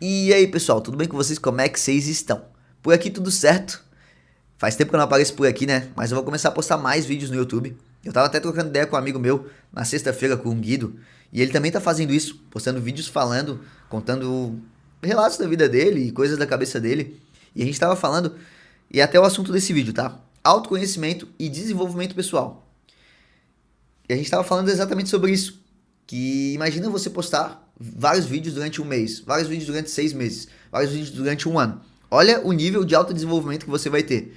E aí, pessoal, tudo bem com vocês? Como é que vocês estão? Por aqui tudo certo. Faz tempo que eu não apareço por aqui, né? Mas eu vou começar a postar mais vídeos no YouTube. Eu tava até trocando ideia com um amigo meu na sexta-feira com o Guido, e ele também tá fazendo isso, postando vídeos falando, contando relatos da vida dele e coisas da cabeça dele. E a gente tava falando, e é até o assunto desse vídeo, tá? Autoconhecimento e desenvolvimento pessoal. E a gente tava falando exatamente sobre isso. Que imagina você postar vários vídeos durante um mês, vários vídeos durante 6 meses, vários vídeos durante um ano. Olha o nível de autodesenvolvimento que você vai ter.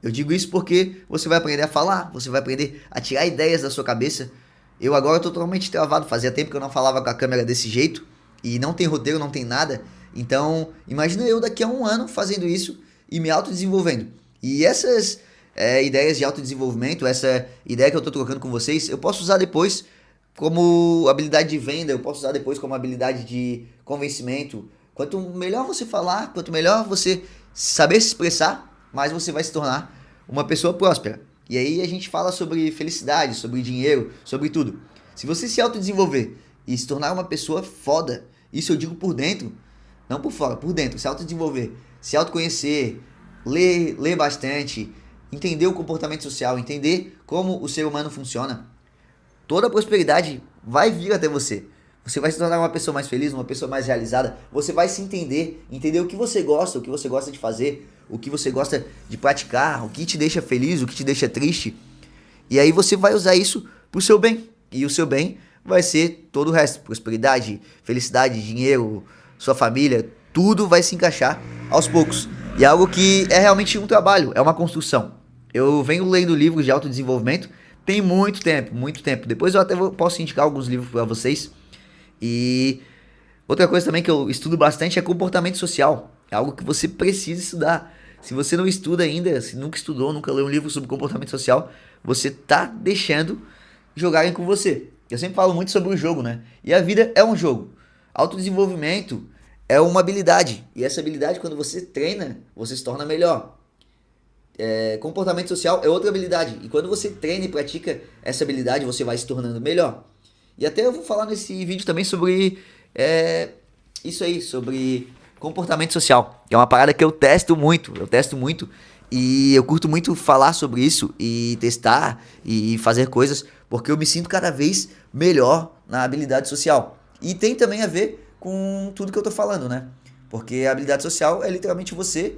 Eu digo isso porque você vai aprender a falar, você vai aprender a tirar ideias da sua cabeça. Eu agora estou totalmente travado, fazia tempo que eu não falava com a câmera desse jeito, e não tem roteiro, não tem nada. Então, imagina eu daqui a um ano fazendo isso e me autodesenvolvendo. E essas ideias de autodesenvolvimento, essa ideia que eu estou trocando com vocês, eu posso usar depois como habilidade de venda, eu posso usar depois como habilidade de convencimento. Quanto melhor você falar, quanto melhor você saber se expressar, mais você vai se tornar uma pessoa próspera. E aí a gente fala sobre felicidade, sobre dinheiro, sobre tudo. Se você se autodesenvolver e se tornar uma pessoa foda, isso eu digo por dentro, não por fora, por dentro, se autodesenvolver, se autoconhecer, ler bastante, entender o comportamento social, entender como o ser humano funciona, toda a prosperidade vai vir até você. Você vai se tornar uma pessoa mais feliz, uma pessoa mais realizada. Você vai se entender, entender o que você gosta de fazer, o que você gosta de praticar, o que te deixa feliz, o que te deixa triste. E aí você vai usar isso pro seu bem. E o seu bem vai ser todo o resto: prosperidade, felicidade, dinheiro, sua família, tudo vai se encaixar aos poucos. E é algo que é realmente um trabalho, é uma construção. Eu venho lendo livros de autodesenvolvimento tem muito tempo, muito tempo. Depois eu até posso indicar alguns livros para vocês. E outra coisa também que eu estudo bastante é comportamento social. É algo que você precisa estudar. Se você não estuda ainda, se nunca estudou, nunca leu um livro sobre comportamento social, você tá deixando jogarem com você. Eu sempre falo muito sobre o jogo, né? E a vida é um jogo. Autodesenvolvimento é uma habilidade. E essa habilidade, quando você treina, você se torna melhor. Comportamento social é outra habilidade. E quando você treina e pratica essa habilidade, você vai se tornando melhor. E até eu vou falar nesse vídeo também sobre isso aí, sobre comportamento social. Que é uma parada que eu testo muito. Eu testo muito. E eu curto muito falar sobre isso e testar e fazer coisas, porque eu me sinto cada vez melhor na habilidade social. E tem também a ver com tudo que eu tô falando, né? Porque a habilidade social é literalmente você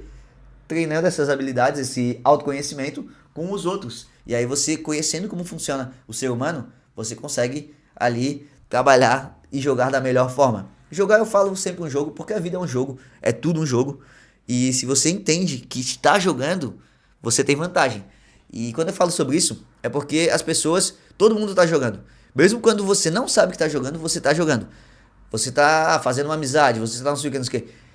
treinando essas habilidades, esse autoconhecimento com os outros. E aí você conhecendo como funciona o ser humano, você consegue ali trabalhar e jogar da melhor forma. Jogar eu falo sempre um jogo, porque a vida é um jogo, é tudo um jogo. E se você entende que está jogando, você tem vantagem. E quando eu falo sobre isso, é porque as pessoas, todo mundo está jogando. Mesmo quando você não sabe que está jogando, você está jogando. Você está fazendo uma amizade, você está não sei o que, não sei o que.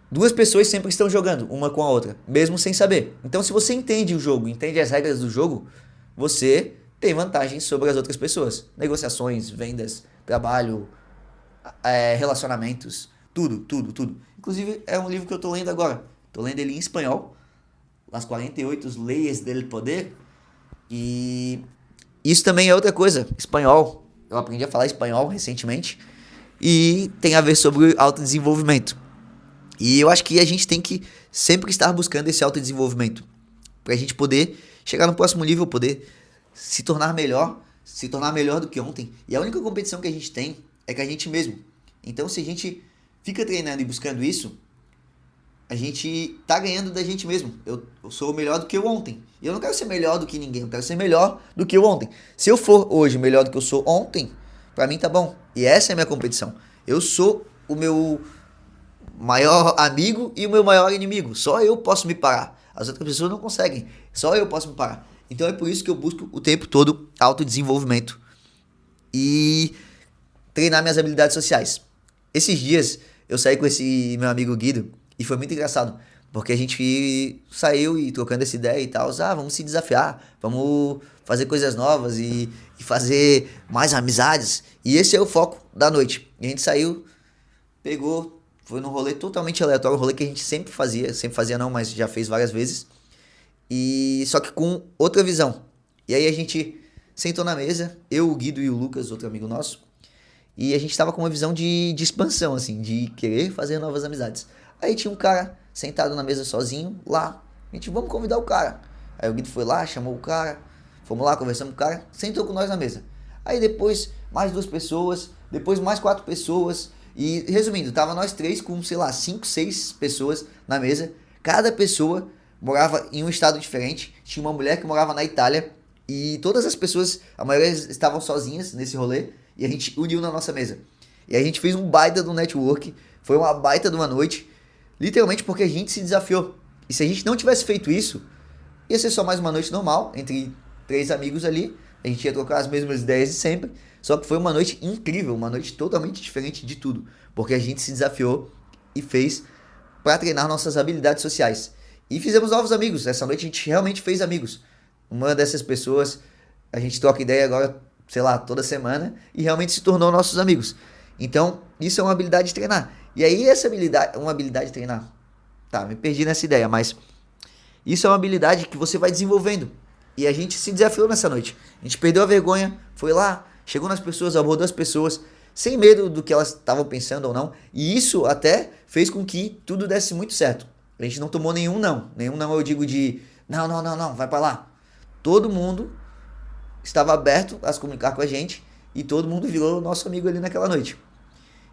Duas pessoas sempre estão jogando uma com a outra, mesmo sem saber. Então, se você entende o jogo, entende as regras do jogo, você tem vantagem sobre as outras pessoas. Negociações, vendas, trabalho, relacionamentos, tudo, tudo, tudo. Inclusive, é um livro que eu tô lendo agora. Tô lendo ele em espanhol, Las 48 Leyes del Poder. E isso também é outra coisa, espanhol. Eu aprendi a falar espanhol recentemente. E tem a ver sobre autodesenvolvimento. E eu acho que a gente tem que sempre estar buscando esse autodesenvolvimento. Pra gente poder chegar no próximo nível, poder se tornar melhor do que ontem. E a única competição que a gente tem é com a gente mesmo. Então, se a gente fica treinando e buscando isso, a gente tá ganhando da gente mesmo. Eu sou melhor do que eu ontem. E eu não quero ser melhor do que ninguém, eu quero ser melhor do que eu ontem. Se eu for hoje melhor do que eu sou ontem, pra mim tá bom. E essa é a minha competição. Eu sou o meu maior amigo e o meu maior inimigo. Só eu posso me parar. As outras pessoas não conseguem. Só eu posso me parar. Então é por isso que eu busco o tempo todo autodesenvolvimento e treinar minhas habilidades sociais. Esses dias eu saí com esse meu amigo Guido e foi muito engraçado. Porque a gente saiu e trocando essa ideia e tal. Ah, vamos se desafiar, vamos fazer coisas novas e fazer mais amizades. E esse é o foco da noite. E a gente saiu, pegou, foi num rolê totalmente aleatório, um rolê que a gente sempre fazia não, mas já fez várias vezes. E só que com outra visão. E aí a gente sentou na mesa, eu, o Guido e o Lucas, outro amigo nosso, E a gente tava com uma visão de expansão, assim, de querer fazer novas amizades. Aí tinha um cara sentado na mesa sozinho, lá. A gente, vamos convidar o cara. Aí o Guido foi lá, chamou o cara. Fomos lá, conversamos com o cara. Sentou com nós na mesa. Aí depois, mais 2 pessoas. Depois, mais 4 pessoas. E, resumindo, tava nós 3 com, sei lá, 5, 6 pessoas na mesa. Cada pessoa morava em um estado diferente. Tinha uma mulher que morava na Itália. E todas as pessoas, a maioria estavam sozinhas nesse rolê. E a gente uniu na nossa mesa. E a gente fez um baita do network. Foi uma baita de uma noite. Literalmente porque a gente se desafiou. E se a gente não tivesse feito isso, ia ser só mais uma noite normal, entre 3 amigos ali. A gente ia trocar as mesmas ideias de sempre. Só que foi uma noite incrível, uma noite totalmente diferente de tudo. Porque a gente se desafiou e fez para treinar nossas habilidades sociais. E fizemos novos amigos. Essa noite a gente realmente fez amigos. Uma dessas pessoas, a gente troca ideia agora, sei lá, toda semana. E realmente se tornou nossos amigos. Então, isso é uma habilidade de treinar. E aí, essa habilidade, uma habilidade de treinar. Tá, me perdi nessa ideia, mas isso é uma habilidade que você vai desenvolvendo. E a gente se desafiou nessa noite. A gente perdeu a vergonha, foi lá, chegou nas pessoas, abordou as pessoas, sem medo do que elas estavam pensando ou não. E isso até fez com que tudo desse muito certo. A gente não tomou nenhum não. Nenhum não eu digo de, não, vai pra lá. Todo mundo estava aberto a se comunicar com a gente e todo mundo virou nosso amigo ali naquela noite.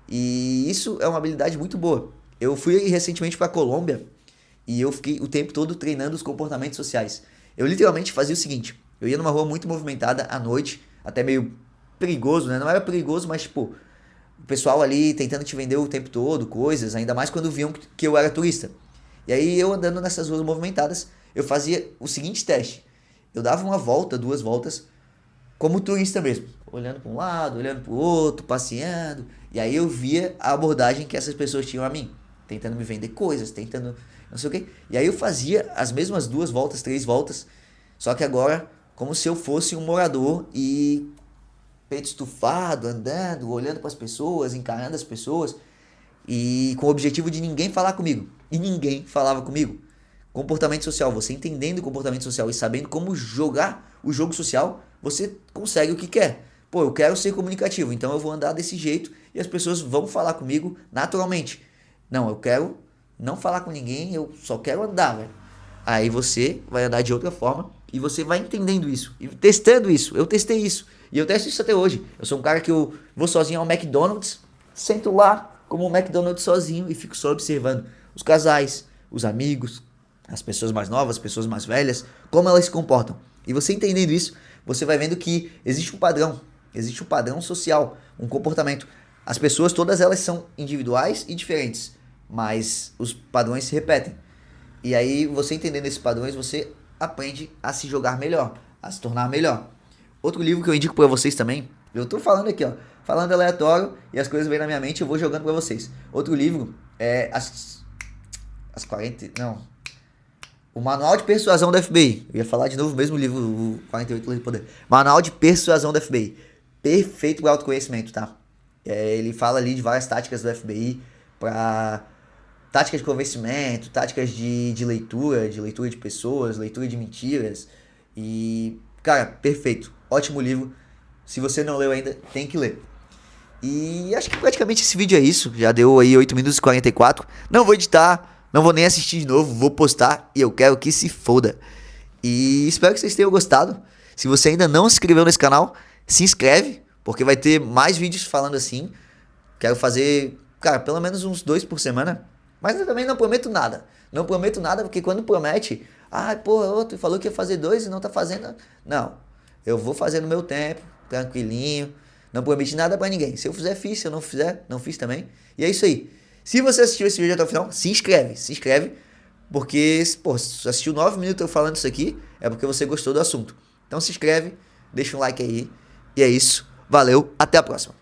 E isso é uma habilidade muito boa. Eu fui recentemente para a Colômbia e eu fiquei o tempo todo treinando os comportamentos sociais. Eu literalmente fazia o seguinte: eu ia numa rua muito movimentada à noite, até meio perigoso, né? Não era perigoso, mas tipo, o pessoal ali tentando te vender o tempo todo coisas, ainda mais quando viam que eu era turista. E aí eu andando nessas ruas movimentadas, eu fazia o seguinte teste: eu dava uma volta, 2 voltas, como turista mesmo, olhando para um lado, olhando para o outro, passeando, e aí eu via a abordagem que essas pessoas tinham a mim, tentando me vender coisas, tentando não sei o que, e aí eu fazia as mesmas 2 voltas, 3 voltas, só que agora como se eu fosse um morador e peito estufado, andando, olhando para as pessoas, encarando as pessoas, e com o objetivo de ninguém falar comigo, e ninguém falava comigo. Comportamento social, você entendendo o comportamento social e sabendo como jogar o jogo social, você consegue o que quer. Pô, eu quero ser comunicativo, então eu vou andar desse jeito e as pessoas vão falar comigo naturalmente. Não, eu quero não falar com ninguém, eu só quero andar, velho. Aí você vai andar de outra forma e você vai entendendo isso e testando isso. Eu testei isso e eu testo isso até hoje. Eu sou um cara que eu vou sozinho ao McDonald's, sento lá como um McDonald's sozinho e fico só observando os casais, os amigos, as pessoas mais novas, as pessoas mais velhas, como elas se comportam. E você entendendo isso, você vai vendo que existe um padrão social, um comportamento. As pessoas, todas elas são individuais e diferentes, mas os padrões se repetem. E aí, você entendendo esses padrões, você aprende a se jogar melhor, a se tornar melhor. Outro livro que eu indico pra vocês também, eu tô falando aqui, ó, falando aleatório e as coisas vêm na minha mente, eu vou jogando pra vocês. Outro livro é as 40, não, o Manual de Persuasão da FBI. Eu ia falar de novo o mesmo livro, o 48 Leis do Poder. Manual de Persuasão da FBI. Perfeito para autoconhecimento, tá? Ele fala ali de várias táticas do FBI para táticas de convencimento, táticas de leitura de pessoas, leitura de mentiras. E, cara, perfeito. Ótimo livro. Se você não leu ainda, tem que ler. E acho que praticamente esse vídeo é isso. Já deu aí 8 minutos e 44. Não vou editar. Não vou nem assistir de novo, vou postar e eu quero que se foda. E espero que vocês tenham gostado. Se você ainda não se inscreveu nesse canal, se inscreve, porque vai ter mais vídeos falando assim. Quero fazer, cara, pelo menos uns 2 por semana. Mas eu também não prometo nada. Não prometo nada porque quando promete, porra, outro falou que ia fazer 2 e não tá fazendo. Não, eu vou fazer no meu tempo, tranquilinho. Não prometi nada pra ninguém. Se eu fizer, fiz. Se eu não fizer, não fiz também. E é isso aí. Se você assistiu esse vídeo até o final, se inscreve, porque, pô, se assistiu 9 minutos eu falando isso aqui, é porque você gostou do assunto. Então se inscreve, deixa um like aí, e é isso, valeu, até a próxima.